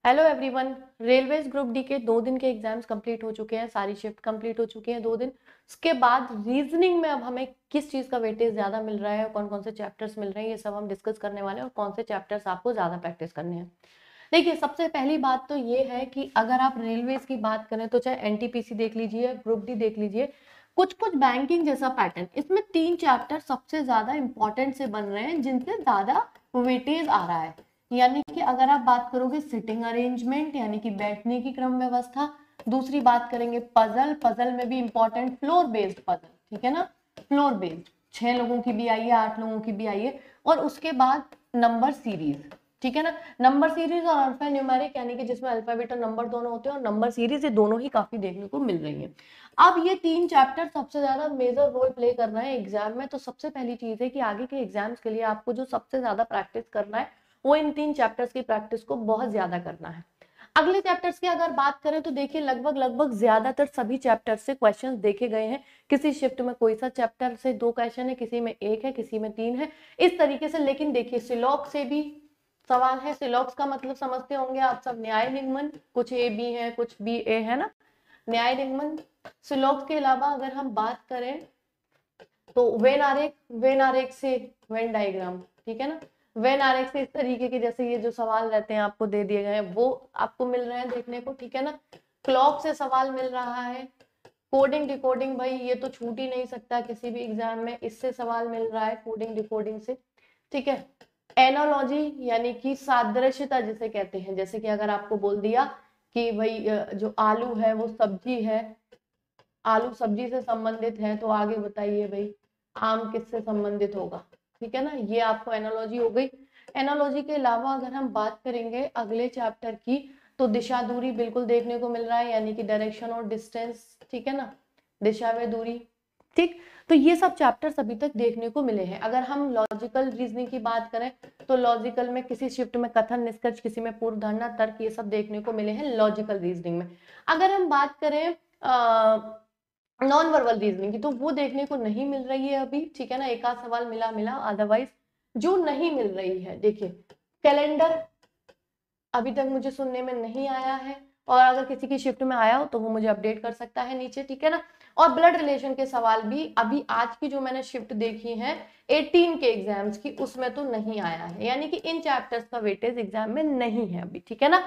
Hello everyone. Railways group D के 2 दिन के एग्जाम्स कंप्लीट हो चुके हैं, सारी शिफ्ट कंप्लीट हो चुकी हैं 2 दिन। उसके बाद रीजनिंग में अब हमें किस चीज का वेटेज ज्यादा मिल रहा है, कौन कौन से चैप्टर्स मिल रहे हैं, ये सब हम डिस्कस करने वाले हैं और कौन से चैप्टर्स आपको ज्यादा प्रैक्टिस करने हैं। देखिए, सबसे पहली बात तो ये है कि अगर आप रेलवेज की बात करें तो चाहे एनटीपीसी देख लीजिए, ग्रुप डी देख लीजिए, कुछ कुछ बैंकिंग जैसा पैटर्न, इसमें 3 चैप्टर सबसे ज्यादा इंपॉर्टेंट से बन रहे हैं जिनसे ज्यादा वेटेज आ रहा है। यानी कि अगर आप बात करोगे सिटिंग अरेंजमेंट यानी कि बैठने की क्रम व्यवस्था, दूसरी बात करेंगे पजल, पजल में भी इंपॉर्टेंट फ्लोर बेस्ड पजल, ठीक है ना, फ्लोर बेस्ड 6 लोगों की भी आई है, 8 लोगों की भी आई है, और उसके बाद नंबर सीरीज, ठीक है ना। नंबर सीरीज और अल्फा न्यूमेरिक यानी कि जिसमें अल्फाबेट और नंबर दोनों होते हैं, और नंबर सीरीज, ये दोनों ही काफी देखने को मिल रही है। अब ये 3 चैप्टर सबसे ज्यादा मेजर रोल प्ले कर रहे हैं एग्जाम में। तो सबसे पहली चीज है कि आगे के एग्जाम्स के लिए आपको जो सबसे ज्यादा प्रैक्टिस करना है वो इन 3 चैप्टर्स की प्रैक्टिस को बहुत ज्यादा करना है। अगले चैप्टर्स की अगर बात करें तो देखिए, लगभग लगभग ज्यादातर सभी चैप्टर से क्वेश्चंस देखे गए हैं। किसी शिफ्ट में कोई सा चैप्टर से 2 क्वेश्चन है, किसी में 1 है, किसी में 3 है, इस तरीके से। लेकिन देखिए, सिलॉक से भी सवाल है। सिलॉक्स का मतलब समझते होंगे आप सब, न्याय निगमन, कुछ ए बी है, कुछ बी ए है ना, न्याय निगमन। सिलॉक्स के अलावा अगर हम बात करें तो वेन आरेख, वेन आरेख से वेन डायग्राम, ठीक है ना, वेन आरेख से इस तरीके के जैसे ये जो सवाल रहते हैं आपको दे दिए गए हैं वो आपको मिल रहे हैं देखने को, ठीक है ना। क्लॉक से सवाल मिल रहा है। कोडिंग डिकोडिंग, भाई ये तो छूट ही नहीं सकता किसी भी एग्जाम में, इससे सवाल मिल रहा है कोडिंग डिकोडिंग से, ठीक है। एनोलॉजी यानी कि सादृश्यता जिसे कहते हैं, जैसे कि अगर आपको बोल दिया कि भाई जो आलू है वो सब्जी है, आलू सब्जी से संबंधित है, तो आगे बताइए भाई आम किससे संबंधित होगा, ठीक है ना, ये आपको एनालॉजी हो गई। एनालॉजी के अलावा अगर हम बात करेंगे अगले चैप्टर की, तो दिशा दूरी बिल्कुल देखने को मिल रहा है, यानी कि डायरेक्शन और डिस्टेंस, ठीक है ना, दिशा व दूरी, ठीक। तो ये सब चैप्टर्स अभी तक देखने को मिले हैं। अगर हम लॉजिकल रीजनिंग की बात करें तो लॉजिकल में किसी शिफ्ट में कथन निष्कर्ष, किसी में पूर्व धारणा तर्क, ये सब देखने को मिले हैं लॉजिकल रीजनिंग में। अगर हम बात करें नॉन वर्बल रीजनिंग की, तो वो देखने को नहीं मिल रही है अभी, ठीक है ना, एक आध सवाल मिला मिला, अदरवाइज जो नहीं मिल रही है, देखिए कैलेंडर अभी तक मुझे सुनने में नहीं आया है, और अगर किसी की शिफ्ट में आया हो तो वो मुझे अपडेट कर सकता है नीचे, ठीक है ना। और ब्लड रिलेशन के सवाल भी अभी आज की जो मैंने शिफ्ट देखी है 18 के एग्जाम्स की, उसमें तो नहीं आया है, यानी कि इन चैप्टर्स का वेटेज एग्जाम में नहीं है अभी, ठीक है ना।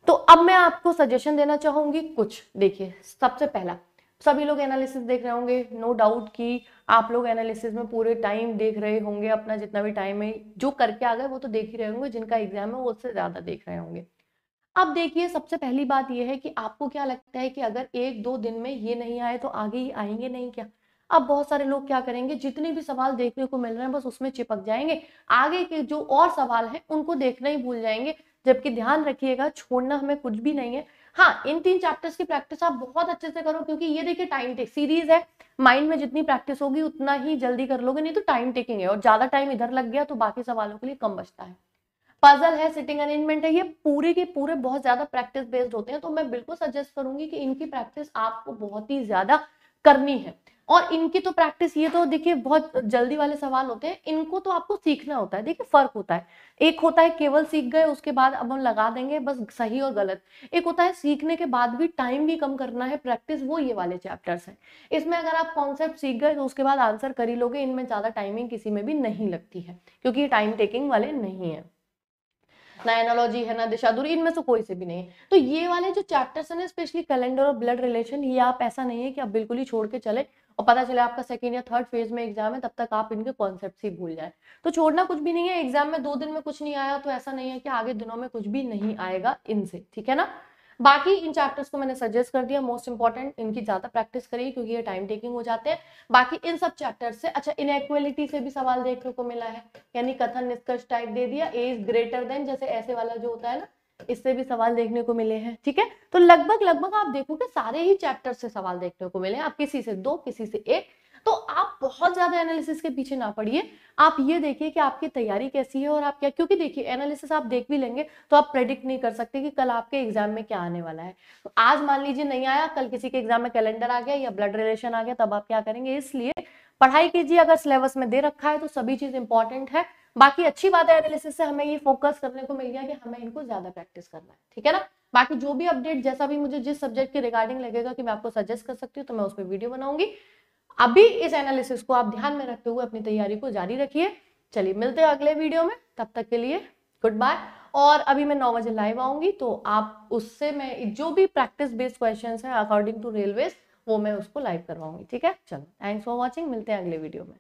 तो अब मैं आपको सजेशन देना चाहूंगी कुछ। देखिए, सबसे पहला, सभी लोग एनालिसिस देख रहे होंगे, नो डाउट कि आप लोग एनालिसिस में पूरे टाइम देख रहे होंगे, अपना जितना भी टाइम है जो करके आ गए वो तो देख ही रहे होंगे, जिनका एग्जाम है वो उससे ज्यादा देख रहे होंगे। अब देखिए, सबसे पहली बात यह है कि आपको क्या लगता है कि अगर 1-2 दिन में ये नहीं आए तो आगे ही आएंगे नहीं क्या? अब बहुत सारे लोग क्या करेंगे, जितने भी सवाल देखने को मिल रहे हैं बस उसमें चिपक जाएंगे, आगे के जो और सवाल हैं उनको देखना ही भूल जाएंगे। जबकि ध्यान रखिएगा, छोड़ना हमें कुछ भी नहीं है। हाँ, इन 3 चैप्टर्स की प्रैक्टिस आप बहुत अच्छे से करो, क्योंकि ये देखिए टाइम टेक सीरीज है, माइंड में जितनी प्रैक्टिस होगी उतना ही जल्दी कर लोगे, नहीं तो टाइम टेकिंग है और ज्यादा टाइम इधर लग गया तो बाकी सवालों के लिए कम बचता है। पजल है, सिटिंग अरेंजमेंट है, ये पूरे के पूरे बहुत ज्यादा प्रैक्टिस बेस्ड होते हैं, तो मैं बिल्कुल सजेस्ट करूंगी कि इनकी प्रैक्टिस आपको बहुत ही ज्यादा करनी है। और इनकी तो प्रैक्टिस, ये तो देखिए बहुत जल्दी वाले सवाल होते हैं, इनको तो आपको सीखना होता है। देखिए फर्क होता है, एक होता है केवल सीख गए उसके बाद अब हम लगा देंगे बस सही और गलत, एक होता है सीखने के बाद भी टाइम भी कम करना है प्रैक्टिस, वो ये वाले चैप्टर्स हैं। इसमें अगर आप कॉन्सेप्ट सीख गए तो उसके बाद आंसर कर ही लोगे, इनमें ज्यादा टाइमिंग किसी में भी नहीं लगती है, क्योंकि ये टाइम टेकिंग वाले नहीं है, ना एनोलॉजी है ना दिशा दूरी, इनमें से कोई से भी नहीं है। तो ये वाले जो चैप्टर्स हैं, स्पेशली कैलेंडर और ब्लड रिलेशन, ये आप ऐसा नहीं है कि आप बिल्कुल ही छोड़ के चले और पता चले आपका सेकेंड या थर्ड फेज में एग्जाम है तब तक आप इनके कॉन्सेप्ट ही भूल जाए। तो छोड़ना कुछ भी नहीं है, एग्जाम में 2 दिन में कुछ नहीं आया तो ऐसा नहीं है कि आगे दिनों में कुछ भी नहीं आएगा इनसे, ठीक है ना। बाकी इन चैप्टर्स को मैंने सजेस्ट कर दिया, मोस्ट इंपॉर्टेंट इनकी ज्यादा प्रैक्टिस करिए क्योंकि ये टाइम टेकिंग हो जाते हैं। बाकी इन सब चैप्टर्स से, अच्छा इनइक्वालिटी से भी सवाल देखने को मिला है, यानी कथन निष्कर्ष टाइप दे दिया, ए इज ग्रेटर देन, जैसे ऐसे वाला जो होता है ना, इससे भी सवाल देखने को मिले हैं, ठीक है। तो लगभग लगभग आप देखोगे सारे ही चैप्टर से सवाल देखने को मिले हैं, आप किसी से 2 किसी से 1। तो आप बहुत ज्यादा एनालिसिस के पीछे ना पड़िए, आप ये देखिए कि आपकी तैयारी कैसी है और आप क्या, क्योंकि देखिए एनालिसिस आप देख भी लेंगे तो आप प्रेडिक्ट नहीं कर सकते कि कल आपके एग्जाम में क्या आने वाला है। तो आज मान लीजिए नहीं आया, कल किसी के एग्जाम में कैलेंडर आ गया या ब्लड रिलेशन आ गया, तब आप क्या करेंगे, इसलिए पढ़ाई कीजिए। अगर सिलेबस में दे रखा है तो सभी चीज इंपॉर्टेंट है, बाकी अच्छी बात है एनालिसिस से हमें ये फोकस करने को मिल गया कि हमें इनको ज्यादा प्रैक्टिस करना है, ठीक है ना। बाकी जो भी अपडेट जैसा भी मुझे जिस सब्जेक्ट के रिगार्डिंग लगेगा कि मैं आपको सजेस्ट कर सकती हूँ तो मैं उस पर वीडियो बनाऊंगी। अभी इस एनालिसिस को आप ध्यान में रखते हुए अपनी तैयारी को जारी रखिए। चलिए मिलते हैं अगले वीडियो में, तब तक के लिए गुड बाय। और अभी मैं 9 बजे लाइव आऊंगी तो आप उससे मैं जो भी प्रैक्टिस बेस्ड क्वेश्चंस हैं अकॉर्डिंग टू रेलवेज वो मैं उसको लाइव करवाऊंगी, ठीक है। चलो थैंक्स फॉर वॉचिंग, मिलते हैं अगले वीडियो में।